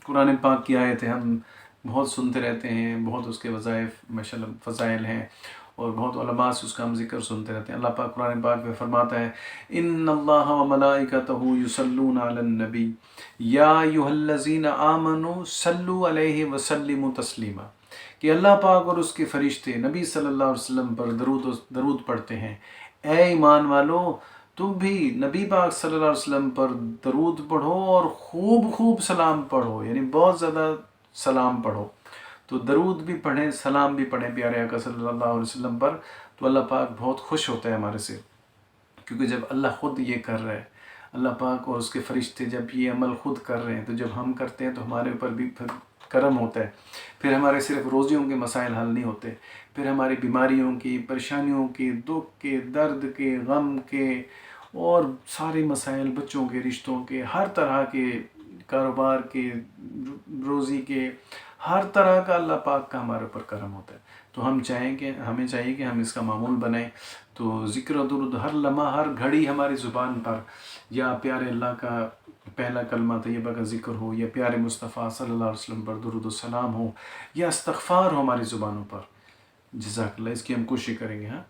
قرآن پاک کی آیتیں ہم بہت سنتے رہتے ہیں، بہت اس کے وظائف ماشاءاللہ فضائل ہیں، اور بہت علماء سے اس کا ہم ذکر سنتے رہتے ہیں۔ اللہ پاک قرآن پاک میں فرماتا ہے ان اللہ وملائکتہ یصلون علی النبی یا ایھا الذین آمنوا صلوا علیہ وسلموا تسلیما، کہ اللہ پاک اور اس کے فرشتے نبی صلی اللہ علیہ وسلم پر درود پڑھتے ہیں۔ اے ایمان والو، تم بھی نبی پاک صلی اللہ علیہ وسلم پر درود پڑھو اور خوب خوب سلام پڑھو، یعنی بہت زیادہ سلام پڑھو۔ تو درود بھی پڑھیں، سلام بھی پڑھیں پیارے آقا صلی اللہ علیہ وسلم پر، تو اللہ پاک بہت خوش ہوتا ہے ہمارے سے، کیونکہ جب اللہ خود یہ کر رہا ہے، اللہ پاک اور اس کے فرشتے جب یہ عمل خود کر رہے ہیں، تو جب ہم کرتے ہیں تو ہمارے اوپر بھی پھر کرم ہوتا ہے۔ پھر ہمارے صرف روزیوں کے مسائل حل نہیں ہوتے، پھر ہماری بیماریوں کی، پریشانیوں کے، دکھ کے، درد کے، غم کے، اور سارے مسائل، بچوں کے رشتوں کے، ہر طرح کے، کاروبار کے، روزی کے، ہر طرح کا اللہ پاک کا ہمارے اوپر کرم ہوتا ہے۔ تو ہمیں چاہیے کہ ہم اس کا معمول بنائیں۔ تو ذکر و درود ہر لمحہ، ہر گھڑی ہماری زبان پر، یا پیارے اللہ کا پہلا کلمہ طیبہ کا ذکر ہو، یا پیارے مصطفیٰ صلی اللہ علیہ وسلم پر درود و سلام ہو، یا استغفار ہو ہماری زبانوں پر۔ جزاک اللہ، اس کی ہم کوشش کریں گے۔ ہاں